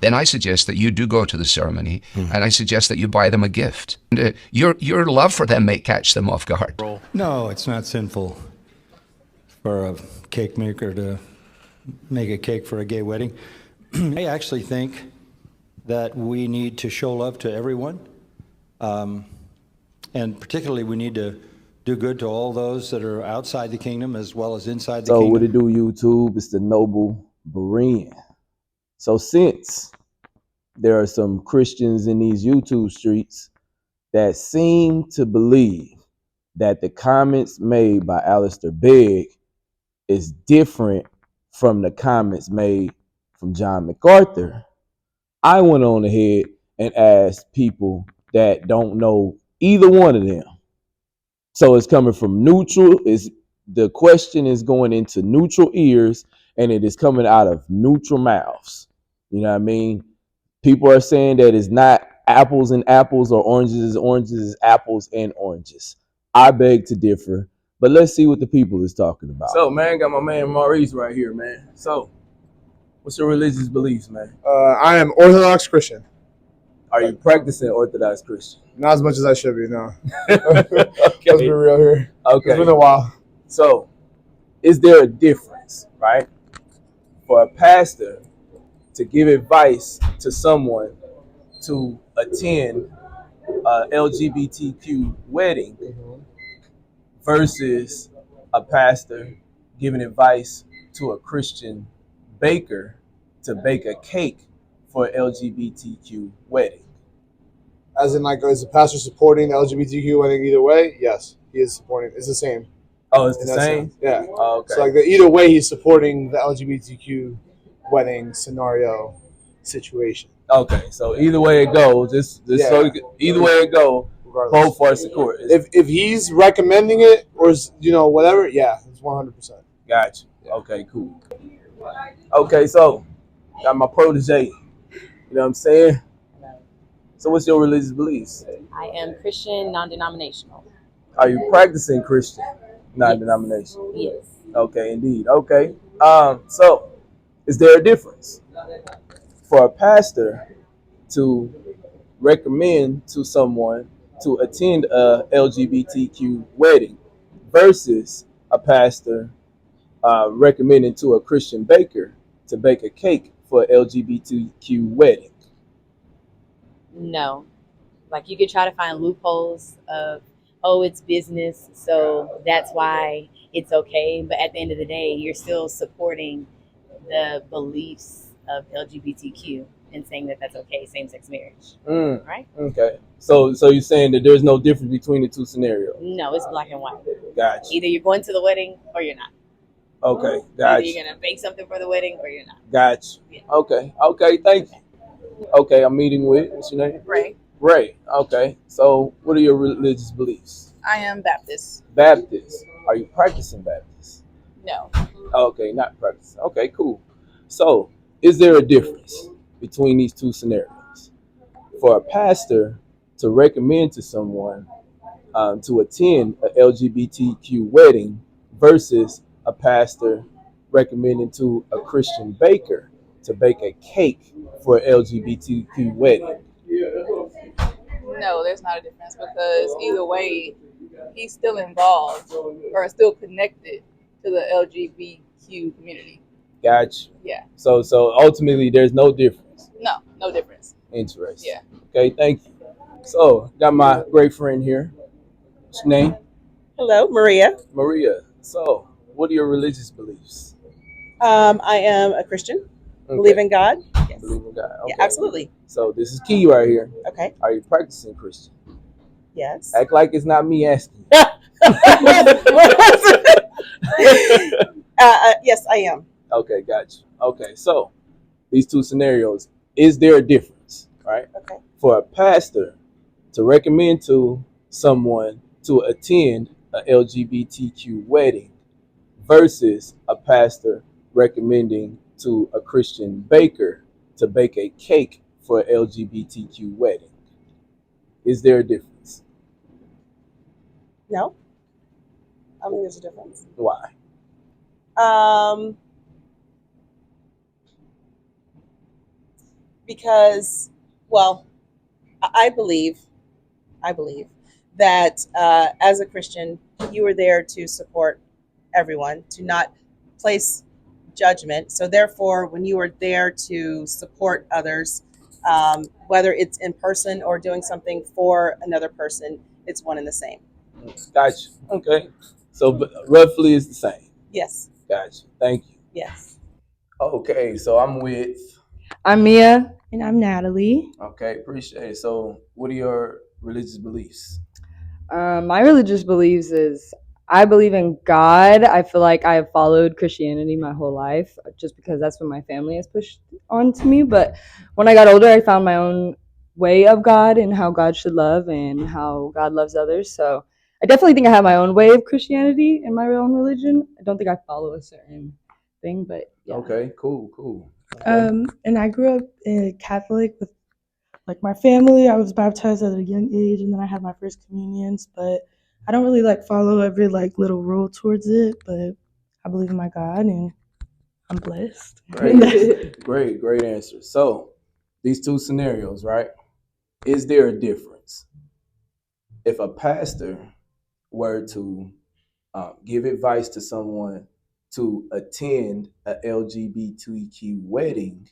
then I suggest that you do go to the ceremony, and I suggest that you buy them a gift. And, your love for them may catch them off guard. No, it's not sinful for a cake maker to make a cake for a gay wedding. I actually think that we need to show love to everyone, and particularly we need to do good to all those that are outside the kingdom as well as inside the So kingdom. what it do, YouTube? It's the Noble Berean. So since there are some Christians in these YouTube streets that seem to believe that the comments made by Alistair Begg is different from the comments made from John MacArthur, I went on ahead and asked people that don't know either one of them. So it's coming from neutral. The question is going into neutral ears, and it is coming out of neutral mouths. You know what I mean? People are saying that it's not apples and apples or oranges is apples and oranges. I beg to differ, but let's see what the people is talking about. So, man, got my man Maurice right here, man. So, what's your religious beliefs, man? I am Orthodox Christian. Are you practicing Orthodox Christian? Not as much as I should be, no. Okay. Let's be real here. Okay. It's been a while. So, is there a difference, right, for a pastor to give advice to someone to attend a LGBTQ wedding versus a pastor giving advice to a Christian baker to bake a cake for an LGBTQ wedding? As in, like, is the pastor supporting the LGBTQ wedding either way? Yes, he is supporting. It's the same. Oh, it's the same? Sense. Yeah. Oh, okay. So, like, either way, he's supporting the LGBTQ wedding scenario situation. Okay, so either way it goes, so either way it go, both are support. If he's recommending it or whatever, yeah, it's 100%. Gotcha. Okay, cool. Okay, so got my protege. You know what I'm saying? So what's your religious beliefs? I am Christian, non-denominational. Are you practicing Christian, non-denominational? Yes. Okay, indeed. Okay. So is there a difference for a pastor to recommend to someone to attend a LGBTQ wedding versus a pastor recommending to a Christian baker to bake a cake for an LGBTQ wedding? No. Like, you could try to find loopholes of, oh, it's business, so that's why it's okay. But at the end of the day, you're still supporting the beliefs of LGBTQ and saying that that's okay, same-sex marriage, right? Okay. So you're saying that there's no difference between the two scenarios? No, it's black and white. Gotcha. Either you're going to the wedding or you're not. Okay, gotcha. Either you're going to bake something for the wedding or you're not. Gotcha. Yeah. Okay, thank you. Okay, I'm meeting with, what's your name? Ray. Ray, okay. So what are your religious beliefs? I am Baptist. Baptist. Are you practicing Baptist? No. Okay, not practicing. Okay, cool. So is there a difference between these two scenarios? For a pastor to recommend to someone to attend a LGBTQ wedding versus a pastor recommending to a Christian baker to bake a cake for an LGBTQ wedding? No, there's not a difference because either way, he's still involved or still connected to the LGBTQ community. Gotcha. Yeah. So ultimately, there's no difference. No difference. Interesting. Yeah. Okay, thank you. So, got my great friend here. What's your name? Hello, Maria. Maria. So, what are your religious beliefs? I am a Christian. Okay. Believe in God. Yes. Believe in God. Okay. Yeah, absolutely. So, this is key right here. Okay. Are you practicing Christian? Yes. Act like it's not me asking. Yes, I am. Okay, gotcha. Okay, so these two scenarios, is there a difference, right? Okay. For a pastor to recommend to someone to attend a LGBTQ wedding versus a pastor recommending to a Christian baker to bake a cake for an LGBTQ wedding. Is there a difference? No. I don't think there's a difference. Why? because, well, I believe that as a Christian, you are there to support everyone, to not place judgment. So therefore, when you are there to support others, whether it's in person or doing something for another person, it's one and the same. Gotcha. Okay. So roughly it's the same. Yes. Gotcha. Thank you. Yes. Okay, so I'm with. I'm Mia. And I'm Natalie. Okay, appreciate it. So, what are your religious beliefs? My religious beliefs is I believe in God. I feel like I have followed Christianity my whole life just because that's what my family has pushed onto me. But when I got older, I found my own way of God and how God should love and how God loves others. So I definitely think I have my own way of Christianity and my own religion. I don't think I follow a certain thing, but yeah. Okay, cool. Okay. And I grew up Catholic with like my family. I was baptized at a young age, and then I had my first communions. But I don't really like follow every like little rule towards it. But I believe in my God, and I'm blessed. Great answer. So, these two scenarios, right? Is there a difference if a pastor were to give advice to someone to attend a LGBTQ wedding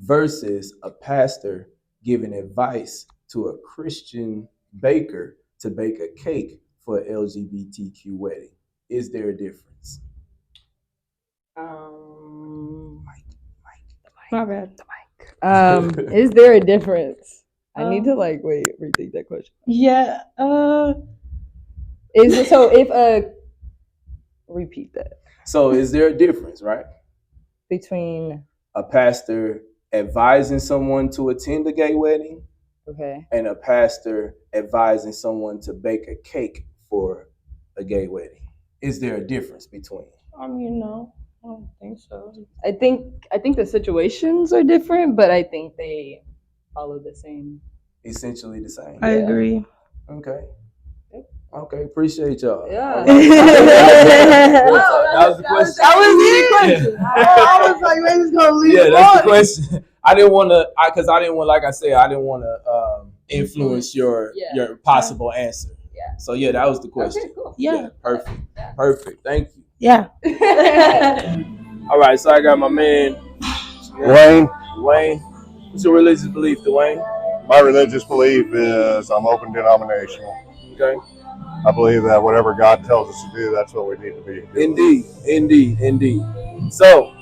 versus a pastor giving advice to a Christian baker to bake a cake for an LGBTQ wedding? Is there a difference? My bad. Is there a difference? I need to rethink that question. Yeah. Repeat that. So is there a difference, right? Between A pastor advising someone to attend a gay wedding and a pastor advising someone to bake a cake for a gay wedding. Is there a difference between? No, I don't think so. I think the situations are different, but I think they follow the same. Essentially the same. I agree. Okay, appreciate y'all. Yeah. That was the question. That was the question. I was like, man, just gonna leave. Yeah, that's the question. I didn't want to, like I said, I didn't want to influence your possible answer. Yeah. So yeah, that was the question. Okay, cool. Yeah. Perfect. Thank you. Yeah. All right, so I got my man Dwayne. What's your religious belief, Dwayne? My religious belief is I'm open denominational. Okay. I believe that whatever God tells us to do, that's what we need to be doing. Indeed. So,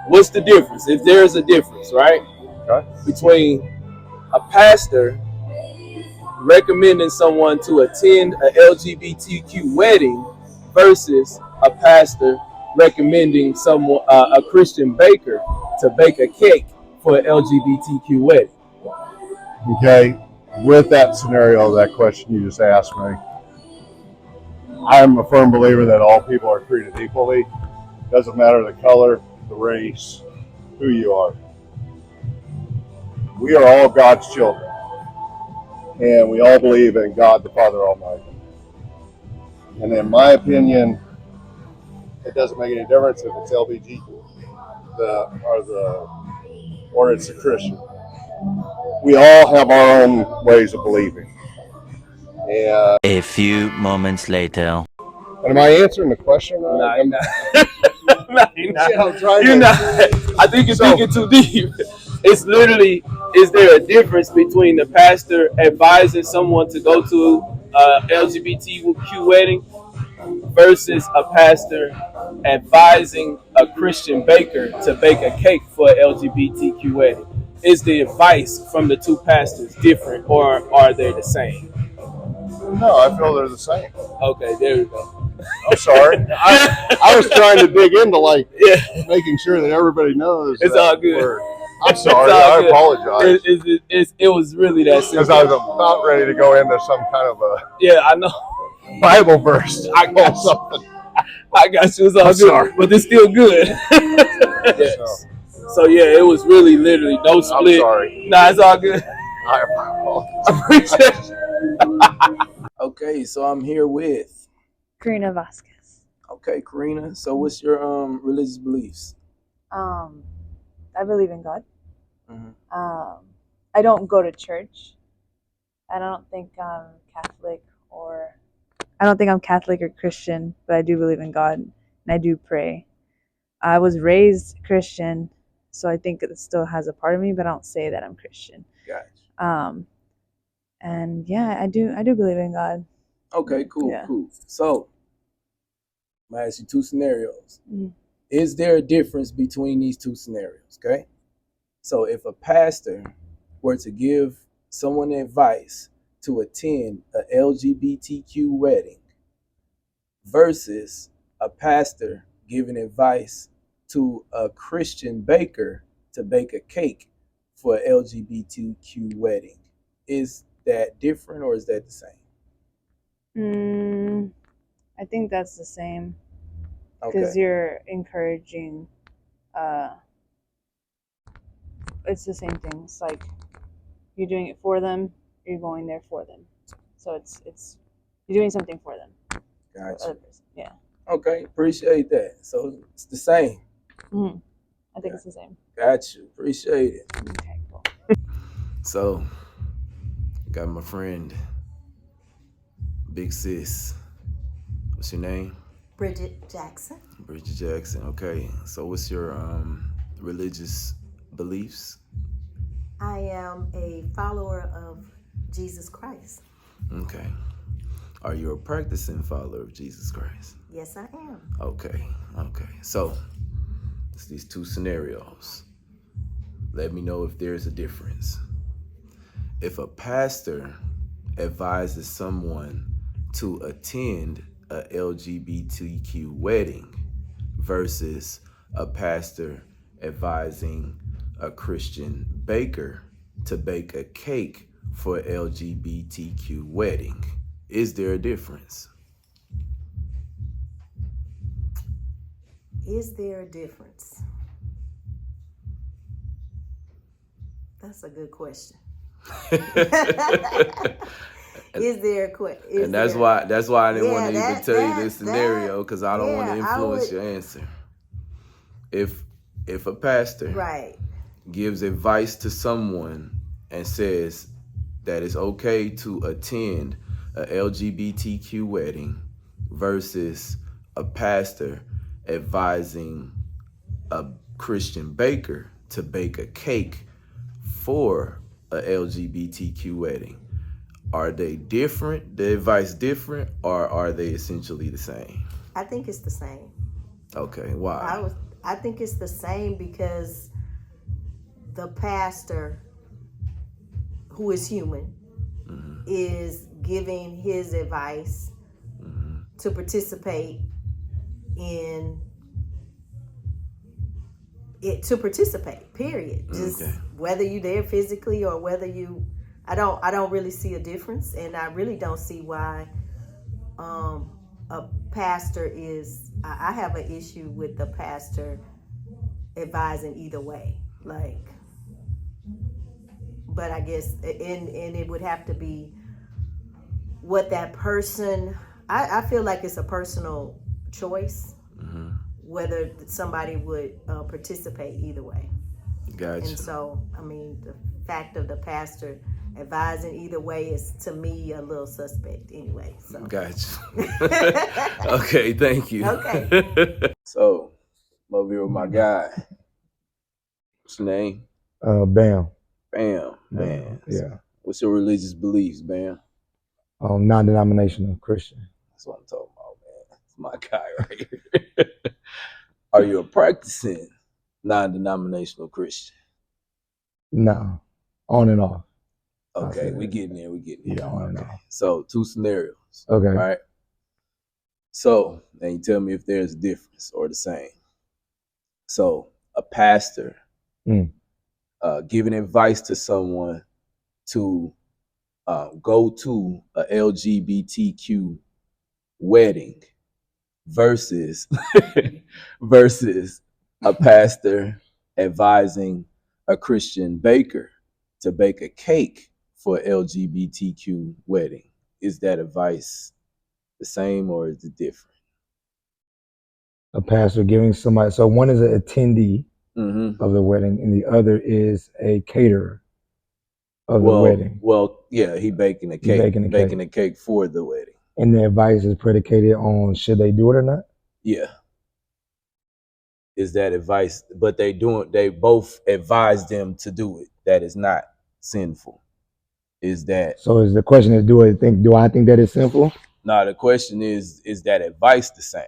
what's the difference? If there's a difference, right? Okay. Between a pastor recommending someone to attend a LGBTQ wedding versus a pastor recommending someone, a Christian baker, to bake a cake for an LGBTQ wedding. Okay. With that scenario, that question you just asked me, I'm a firm believer that all people are treated equally. Doesn't matter the color, the race, who you are. We are all God's children. And we all believe in God the Father Almighty. And in my opinion, it doesn't make any difference if it's LBG or it's a Christian. We all have our own ways of believing. And a few moments later. am I answering the question right? Nah, you're not. You're not. I think you're thinking too deep. It's literally, is there a difference between the pastor advising someone to go to a LGBTQ wedding versus a pastor advising a Christian baker to bake a cake for an LGBTQ wedding? Is the advice from the two pastors different, or are they the same? No, I feel they're the same. Okay, there we go. I'm sorry. I was trying to dig into making sure that everybody knows. It's all good. I'm sorry. I apologize. It was really that simple. Because I was about ready to go into some kind of a I know. Bible verse. I got something. I got you. It's all good, sorry. but it's still good. Yes. So yeah, it was really literally no split. I'm sorry. Nah, it's all good. I apologize. Appreciate it. Okay, so I'm here with Karina Vasquez. Okay, Karina. So what's your religious beliefs? I believe in God. I don't go to church, and I don't think I'm Catholic or Christian, but I do believe in God and I do pray. I was raised Christian, so I think it still has a part of me, but I don't say that I'm Christian. Gotcha. And yeah, I do believe in God. Okay, cool, Yeah. cool. So, I'm gonna ask you two scenarios. Mhm. Is there a difference between these two scenarios? Okay. So, if a pastor were to give someone advice to attend a LGBTQ wedding versus a pastor giving advice to a Christian baker to bake a cake for an LGBTQ wedding, is that different or is that the same? I think that's the same because you're encouraging. It's the same thing. It's like you're doing it for them. You're going there for them. So it's you're doing something for them. Gotcha. Yeah. Okay, appreciate that. So it's the same. Mm-hmm. I think it's the same. Got you. Appreciate it. Okay, cool. So, got my friend, Big Sis. What's your name? Bridget Jackson. Bridget Jackson. Okay. So, what's your religious beliefs? I am a follower of Jesus Christ. Okay. Are you a practicing follower of Jesus Christ? Yes, I am. Okay. Okay. So, it's these two scenarios. Let me know if there's a difference. If a pastor advises someone to attend a LGBTQ wedding versus a pastor advising a Christian baker to bake a cake for an LGBTQ wedding, is there a difference? Is there a difference? That's a good question. Is there a question? And that's why I didn't want to even tell you this scenario, because I don't want to influence your answer. If a pastor gives advice to someone and says that it's okay to attend a LGBTQ wedding versus a pastor advising a Christian baker to bake a cake for a LGBTQ wedding, are they different? The advice different, or are they essentially the same? I think it's the same. Okay, why? I think it's the same because the pastor, who is human, is giving his advice to participate in it, to participate, period. Just whether you're there physically or whether you, I don't really see a difference, and I really don't see why a pastor is, I have an issue with the pastor advising either way, like, but I guess, and it would have to be what that person, I feel like it's a personal choice, whether somebody would participate either way. Gotcha. And so, I mean, the fact of the pastor advising either way is, to me, a little suspect anyway. So. Gotcha. Okay, thank you. Okay. So, I'm over here with my guy. What's your name? Bam. Bam. Man. Yeah. What's your religious beliefs, Bam? Non-denominational Christian. That's what I'm talking about, man. It's my guy right here. Are you a practicing non-denominational Christian? No. On and off. Okay, we getting there. Yeah, on and off. So, two scenarios. Okay. All right. So, then you tell me if there's a difference or the same. So, a pastor giving advice to someone to go to a LGBTQ wedding versus a pastor advising a Christian baker to bake a cake for an LGBTQ wedding. Is that advice the same or is it different? A pastor giving somebody, so one is an attendee of the wedding and the other is a caterer. of the wedding. Well, yeah, he baking the cake. Baking the cake for the wedding. And the advice is predicated on should they do it or not? Yeah. Is that advice? But they both advise them to do it. That is not sinful. Is that So is the question is do I think that is sinful? no, the question is that advice the same?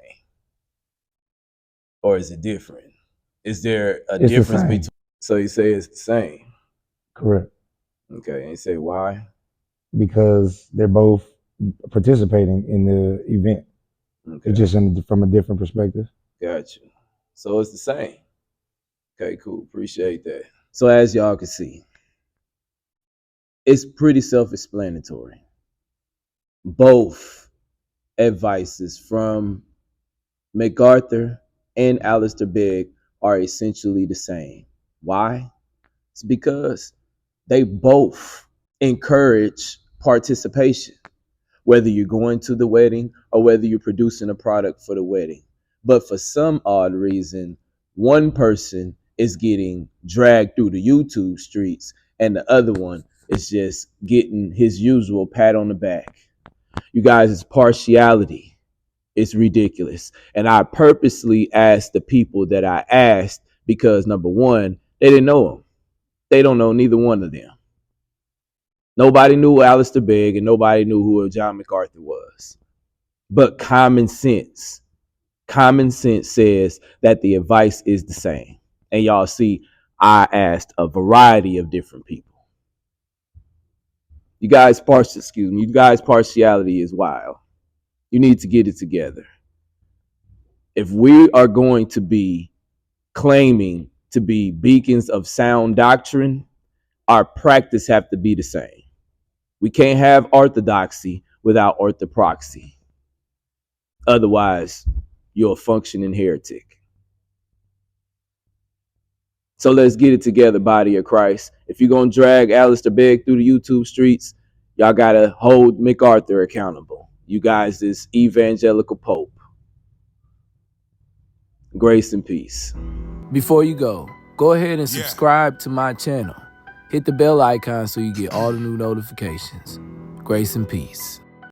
Or is it different? Is there a It's difference the same. between so you say it's the same? Correct. Okay, and you say why? Because they're both participating in the event. Okay. It's just from a different perspective. Gotcha. So it's the same. Okay, cool. Appreciate that. So as y'all can see, it's pretty self-explanatory. Both advices from MacArthur and Alistair Begg are essentially the same. Why? It's because they both encourage participation, whether you're going to the wedding or whether you're producing a product for the wedding. But for some odd reason, one person is getting dragged through the YouTube streets and the other one is just getting his usual pat on the back. You guys' partiality is ridiculous. And I purposely asked the people that I asked because, number one, they didn't know him. They don't know neither one of them. Nobody knew Alistair Begg and nobody knew who John MacArthur was. But common sense says that the advice is the same. And y'all see, I asked a variety of different people. You guys' partiality is wild. You need to get it together. If we are going to be claiming to be beacons of sound doctrine, our practice have to be the same. We can't have orthodoxy without orthopraxy. Otherwise, you're a functioning heretic. So let's get it together, body of Christ. If you're going to drag Alistair Begg through the YouTube streets, y'all got to hold MacArthur accountable. You guys is evangelical pope. Grace and peace. Before you go ahead and subscribe to my channel. Hit the bell icon so you get all the new notifications. Grace and peace.